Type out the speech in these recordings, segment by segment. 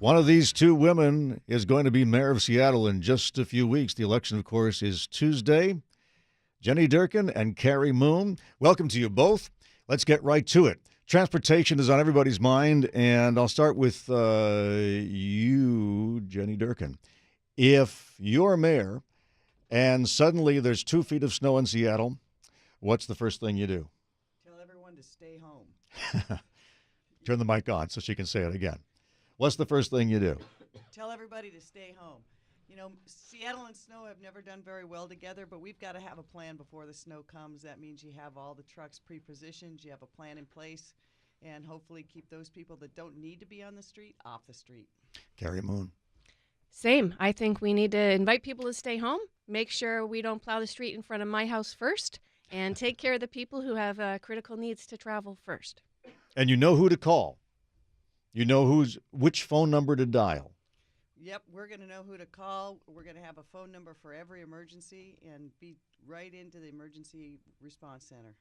One of these two women is going to be mayor of Seattle in just a few weeks. The election, of course, is Tuesday. Jenny Durkan and Cary Moon, welcome to you both. Let's get right to it. Transportation is on everybody's mind, and I'll start with you, Jenny Durkan. If you're mayor and suddenly there's 2 feet of snow in Seattle, what's the first thing you do? Tell everyone to stay home. Turn the mic on so she can say it again. What's the first thing you do? Tell everybody to stay home. You know, Seattle and snow have never done very well together, but we've got to have a plan before the snow comes. That means you have all the trucks pre-positioned, you have a plan in place, and hopefully keep those people that don't need to be on the street off the street. Cary Moon. Same. I think we need to invite people to stay home, make sure we don't plow the street in front of my house first, and take care of the people who have critical needs to travel first. And you know who to call. You know which phone number to dial. Yep, we're going to know who to call. We're going to have a phone number for every emergency and be right into the emergency response center.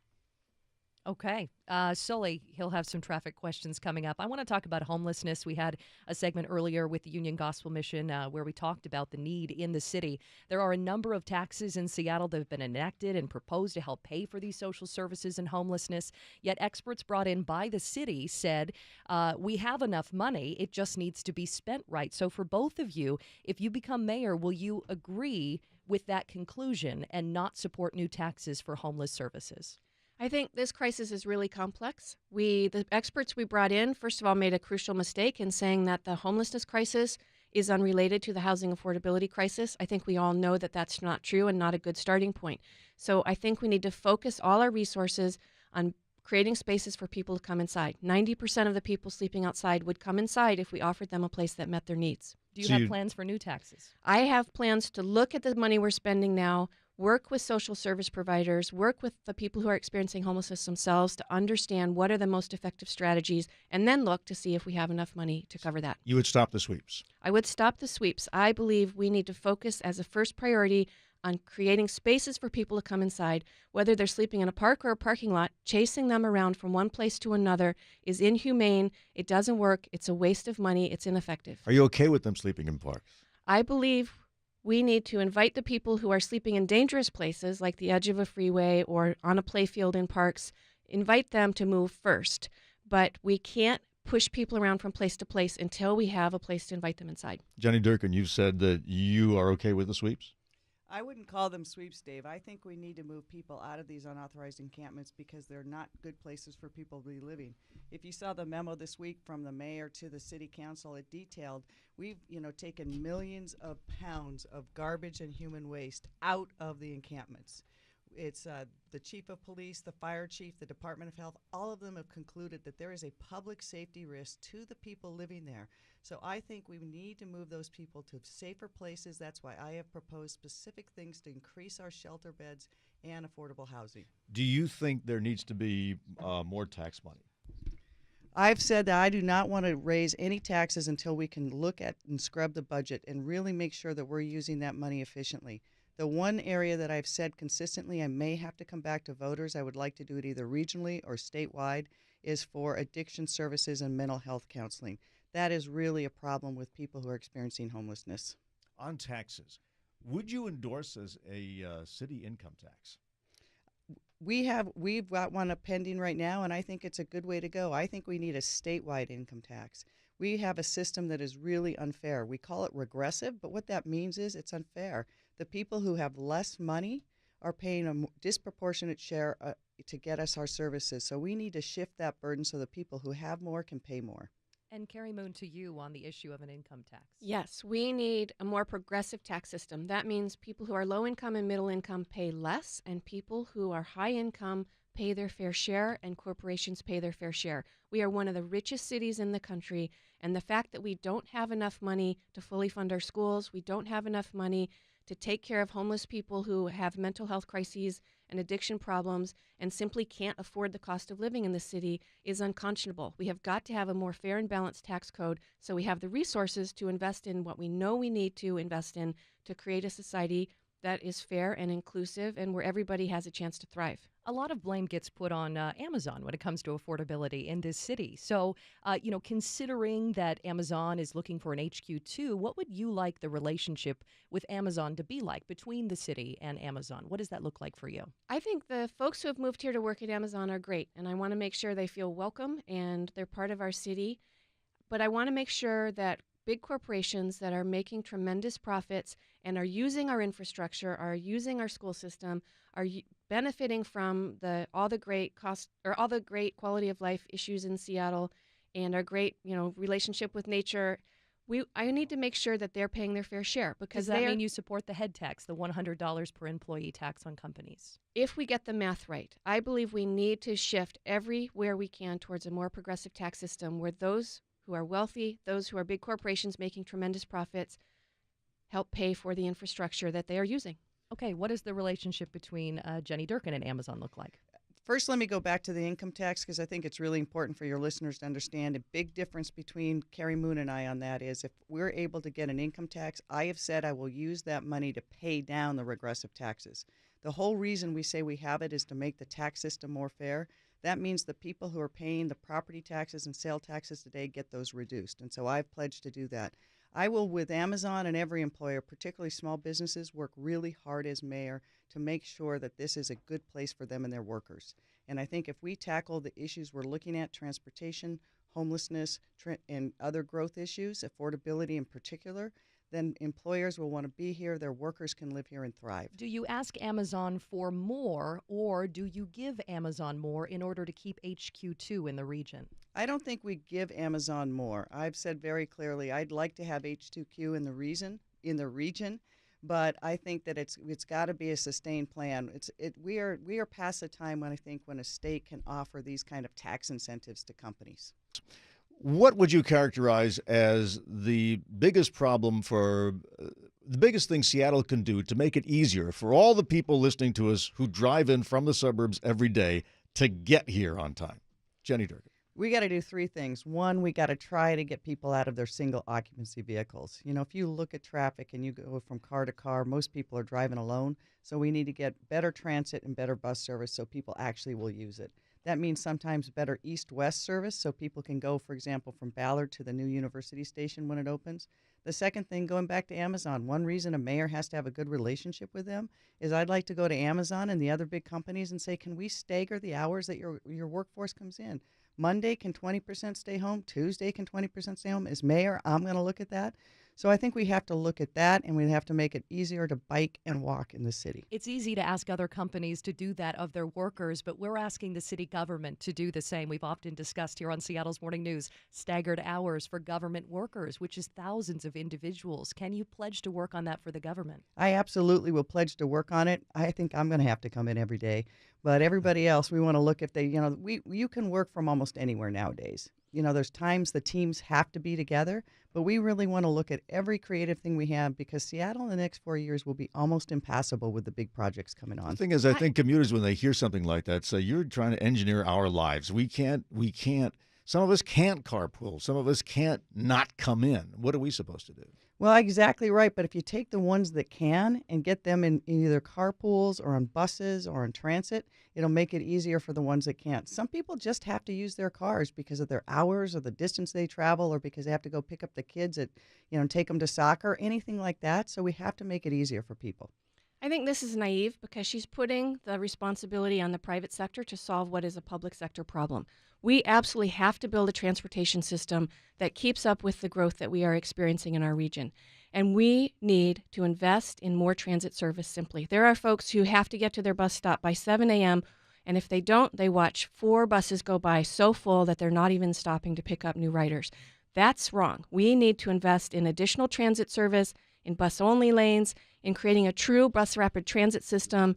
Okay. Sully, he'll have some traffic questions coming up. I want to talk about homelessness. We had a segment earlier with the Union Gospel Mission where we talked about the need in the city. There are a number of taxes in Seattle that have been enacted and proposed to help pay for these social services and homelessness. Yet experts brought in by the city said, we have enough money. It just needs to be spent right. So for both of you, if you become mayor, will you agree with that conclusion and not support new taxes for homeless services? I think this crisis is really complex. The experts we brought in, first of all, made a crucial mistake in saying that the homelessness crisis is unrelated to the housing affordability crisis. I think we all know that that's not true and not a good starting point. So I think we need to focus all our resources on creating spaces for people to come inside. 90% of the people sleeping outside would come inside if we offered them a place that met their needs. Do you have plans for new taxes? I have plans to look at the money we're spending now, work with social service providers, work with the people who are experiencing homelessness themselves to understand what are the most effective strategies, and then look to see if we have enough money to cover that. You would stop the sweeps. I would stop the sweeps. I believe we need to focus as a first priority on creating spaces for people to come inside. Whether they're sleeping in a park or a parking lot, chasing them around from one place to another is inhumane. It doesn't work. It's a waste of money. It's ineffective. Are you okay with them sleeping in parks? I believe we need to invite the people who are sleeping in dangerous places like the edge of a freeway or on a playfield in parks, invite them to move first. But we can't push people around from place to place until we have a place to invite them inside. Jenny Durkan, you've said that you are okay with the sweeps? I wouldn't call them sweeps, Dave. I think we need to move people out of these unauthorized encampments because they're not good places for people to be living. If you saw the memo this week from the mayor to the city council, it detailed we've taken millions of pounds of garbage and human waste out of the encampments. It's the chief of police, the fire chief, the Department of Health, all of them have concluded that there is a public safety risk to the people living there. So I think we need to move those people to safer places. That's why I have proposed specific things to increase our shelter beds and affordable housing. Do you think there needs to be more tax money? I've said that I do not want to raise any taxes until we can look at and scrub the budget and really make sure that we're using that money efficiently. The one area that I've said consistently I may have to come back to voters, I would like to do it either regionally or statewide, is for addiction services and mental health counseling. That is really a problem with people who are experiencing homelessness. On taxes, would you endorse as a city income tax? We've got one pending right now, and I think it's a good way to go. I think we need a statewide income tax. We have a system that is really unfair. We call it regressive, but what that means is it's unfair. The people who have less money are paying a disproportionate share to get us our services. So we need to shift that burden so the people who have more can pay more. And Cary Moon, to you on the issue of an income tax. Yes, we need a more progressive tax system. That means people who are low income and middle income pay less, and people who are high income pay their fair share, and corporations pay their fair share. We are one of the richest cities in the country, and the fact that we don't have enough money to fully fund our schools, we don't have enough money to take care of homeless people who have mental health crises and addiction problems and simply can't afford the cost of living in the city is unconscionable. We have got to have a more fair and balanced tax code so we have the resources to invest in what we know we need to invest in to create a society that is fair and inclusive and where everybody has a chance to thrive. A lot of blame gets put on Amazon when it comes to affordability in this city. So, considering that Amazon is looking for an HQ too, what would you like the relationship with Amazon to be like between the city and Amazon? What does that look like for you? I think the folks who have moved here to work at Amazon are great, and I want to make sure they feel welcome and they're part of our city. But I want to make sure that big corporations that are making tremendous profits and are using our infrastructure, are using our school system, are benefiting from all the great quality of life issues in Seattle and our great, relationship with nature. I need to make sure that they're paying their fair share because Does that mean you support the head tax, the $100 per employee tax on companies? If we get the math right, I believe we need to shift everywhere we can towards a more progressive tax system where those who are wealthy, those who are big corporations making tremendous profits, help pay for the infrastructure that they are using. Okay, what does the relationship between Jenny Durkan and Amazon look like? First, let me go back to the income tax because I think it's really important for your listeners to understand. A big difference between Cary Moon and I on that is if we're able to get an income tax, I have said I will use that money to pay down the regressive taxes. The whole reason we say we have it is to make the tax system more fair. That means the people who are paying the property taxes and sale taxes today get those reduced. And so I've pledged to do that. I will, with Amazon and every employer, particularly small businesses, work really hard as mayor to make sure that this is a good place for them and their workers. And I think if we tackle the issues we're looking at, transportation, homelessness, and other growth issues, affordability in particular, then employers will want to be here, their workers can live here and thrive. Do you ask Amazon for more, or do you give Amazon more in order to keep HQ2 in the region? I don't think we give Amazon more. I've said very clearly I'd like to have H2Q in the region, but I think that it's got to be a sustained plan. We are past the time when I think when a state can offer these kind of tax incentives to companies. What would you characterize as the biggest problem the biggest thing Seattle can do to make it easier for all the people listening to us who drive in from the suburbs every day to get here on time? Jenny Durkan. We got to do three things. One, we got to try to get people out of their single occupancy vehicles. If you look at traffic and you go from car to car, most people are driving alone. So we need to get better transit and better bus service so people actually will use it. That means sometimes better east-west service so people can go, for example, from Ballard to the new University Station when it opens. The second thing, going back to Amazon, one reason a mayor has to have a good relationship with them is I'd like to go to Amazon and the other big companies and say, can we stagger the hours that your workforce comes in? Monday, can 20% stay home? Tuesday, can 20% stay home? As mayor, I'm going to look at that. So I think we have to look at that, and we have to make it easier to bike and walk in the city. It's easy to ask other companies to do that of their workers, but we're asking the city government to do the same. We've often discussed here on Seattle's Morning News staggered hours for government workers, which is thousands of individuals. Can you pledge to work on that for the government? I absolutely will pledge to work on it. I think I'm going to have to come in every day. But everybody else, we want to look if they, you can work from almost anywhere nowadays. There's times the teams have to be together, but we really want to look at every creative thing we have because Seattle in the next 4 years will be almost impassable with the big projects coming on. The thing is, I think commuters, when they hear something like that, say, you're trying to engineer our lives. We can't, some of us can't carpool. Some of us can't not come in. What are we supposed to do? Well, exactly right. But if you take the ones that can and get them in either carpools or on buses or on transit, it'll make it easier for the ones that can't. Some people just have to use their cars because of their hours or the distance they travel or because they have to go pick up the kids at, take them to soccer, anything like that. So we have to make it easier for people. I think this is naive because she's putting the responsibility on the private sector to solve what is a public sector problem. We absolutely have to build a transportation system that keeps up with the growth that we are experiencing in our region. And we need to invest in more transit service simply. There are folks who have to get to their bus stop by 7 a.m., and if they don't, they watch 4 buses go by so full that they're not even stopping to pick up new riders. That's wrong. We need to invest in additional transit service, in bus-only lanes, in creating a true bus rapid transit system,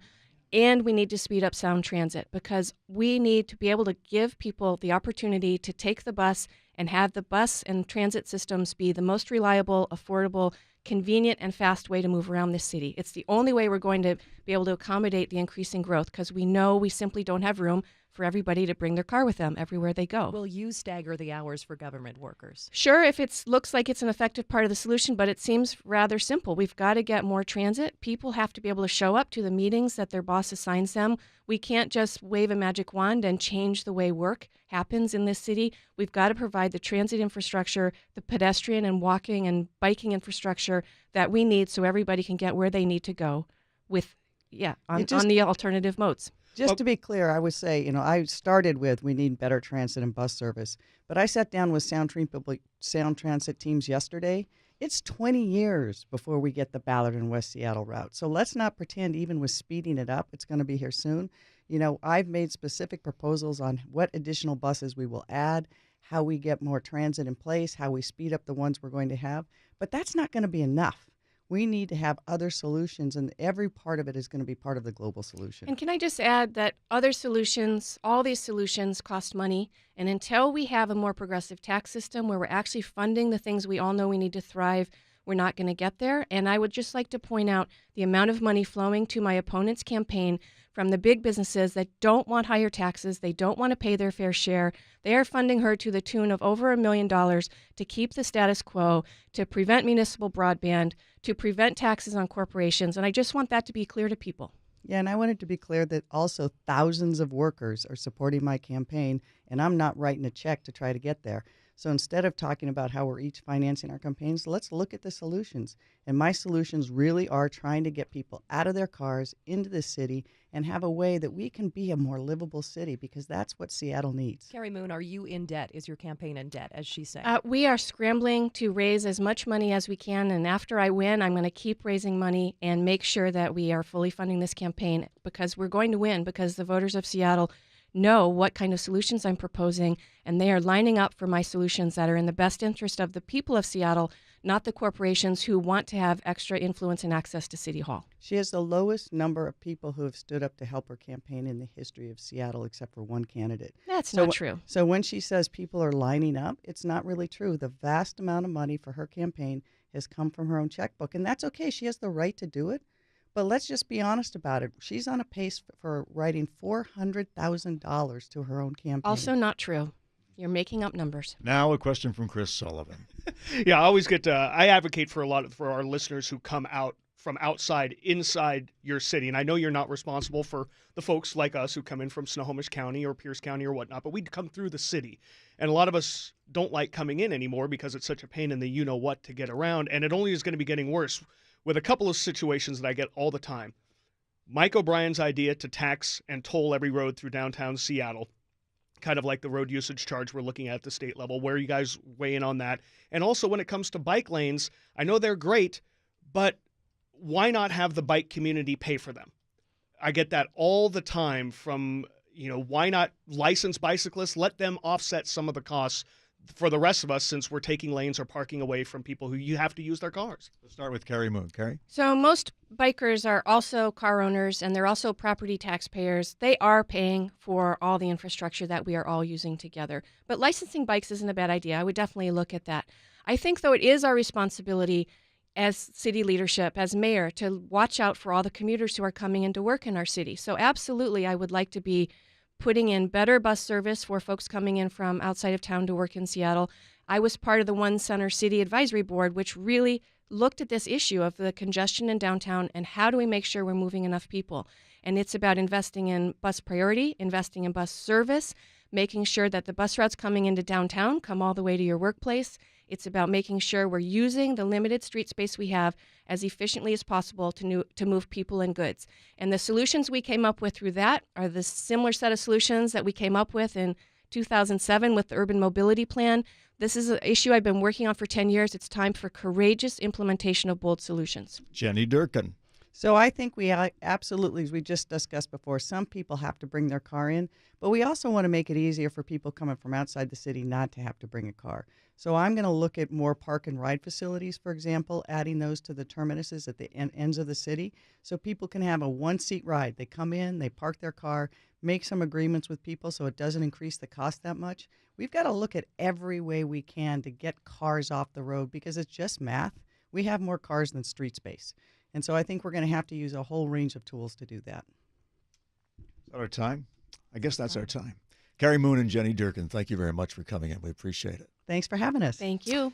and we need to speed up sound transit because we need to be able to give people the opportunity to take the bus and have the bus and transit systems be the most reliable, affordable, convenient, and fast way to move around this city. It's the only way we're going to be able to accommodate the increasing growth because we know we simply don't have room for everybody to bring their car with them everywhere they go. Will you stagger the hours for government workers? Sure, if it looks like it's an effective part of the solution, but it seems rather simple. We've got to get more transit. People have to be able to show up to the meetings that their boss assigns them. We can't just wave a magic wand and change the way work happens in this city. We've got to provide the transit infrastructure, the pedestrian and walking and biking infrastructure that we need so everybody can get where they need to go with, on the alternative modes. Just to be clear, I would say, I started with we need better transit and bus service. But I sat down with Sound Transit teams yesterday. It's 20 years before we get the Ballard and West Seattle route. So let's not pretend even with speeding it up, it's going to be here soon. I've made specific proposals on what additional buses we will add, how we get more transit in place, how we speed up the ones we're going to have. But that's not going to be enough. We need to have other solutions, and every part of it is going to be part of the global solution. And can I just add that other solutions, all these solutions cost money, and until we have a more progressive tax system where we're actually funding the things we all know we need to thrive, we're not going to get there. And I would just like to point out the amount of money flowing to my opponent's campaign from the big businesses that don't want higher taxes. They don't want to pay their fair share. They are funding her to the tune of over $1 million to keep the status quo, to prevent municipal broadband, to prevent taxes on corporations. And I just want that to be clear to people. Yeah, and I wanted to be clear that also thousands of workers are supporting my campaign, and I'm not writing a check to try to get there. So instead of talking about how we're each financing our campaigns, let's look at the solutions. And my solutions really are trying to get people out of their cars, into the city, and have a way that we can be a more livable city, because that's what Seattle needs. Cary Moon, are you in debt? Is your campaign in debt, as she's saying? We are scrambling to raise as much money as we can, and after I win, I'm going to keep raising money and make sure that we are fully funding this campaign, because we're going to win, because the voters of Seattle know what kind of solutions I'm proposing, and they are lining up for my solutions that are in the best interest of the people of Seattle, not the corporations who want to have extra influence and access to City Hall. She has the lowest number of people who have stood up to help her campaign in the history of Seattle, except for one candidate. That's not true. So when she says people are lining up, it's not really true. The vast amount of money for her campaign has come from her own checkbook, and that's okay. She has the right to do it. But let's just be honest about it. She's on a pace for writing $400,000 to her own campaign. Also not true. You're making up numbers. Now a question from Chris Sullivan. Yeah, I always I advocate for for our listeners who come out from inside your city. And I know you're not responsible for the folks like us who come in from Snohomish County or Pierce County or whatnot, but we come through the city. And a lot of us don't like coming in anymore because it's such a pain in the you-know-what to get around. And it only is going to be getting worse with a couple of situations that I get all the time. Mike O'Brien's idea to tax and toll every road through downtown Seattle, kind of like the road usage charge we're looking at the state level. Where you guys weigh in on that? And also when it comes to bike lanes, I know they're great, but why not have the bike community pay for them? I get that all the time from, why not license bicyclists? Let them offset some of the costs for the rest of us, since we're taking lanes or parking away from people who you have to use their cars. Let's start with Cary Moon. Cary? So most bikers are also car owners, and they're also property taxpayers. They are paying for all the infrastructure that we are all using together. But licensing bikes isn't a bad idea. I would definitely look at that. I think, though, it is our responsibility as city leadership, as mayor, to watch out for all the commuters who are coming into work in our city. So absolutely, I would like to be putting in better bus service for folks coming in from outside of town to work in Seattle. I was part of the One Center City Advisory Board, which really looked at this issue of the congestion in downtown and how do we make sure we're moving enough people. And it's about investing in bus priority, investing in bus service, making sure that the bus routes coming into downtown come all the way to your workplace. It's about making sure we're using the limited street space we have as efficiently as possible to move people and goods. And the solutions we came up with through that are the similar set of solutions that we came up with in 2007 with the Urban Mobility Plan. This is an issue I've been working on for 10 years. It's time for courageous implementation of bold solutions. Jenny Durkan. So I think we absolutely, as we just discussed before, some people have to bring their car in, but we also want to make it easier for people coming from outside the city not to have to bring a car. So I'm going to look at more park and ride facilities, for example, adding those to the terminuses at the ends of the city so people can have a one-seat ride. They come in, they park their car, make some agreements with people so it doesn't increase the cost that much. We've got to look at every way we can to get cars off the road because it's just math. We have more cars than street space. And so I think we're going to have to use a whole range of tools to do that. Is that our time? I guess that's our time. Cary Moon and Jenny Durkan, thank you very much for coming in. We appreciate it. Thanks for having us. Thank you.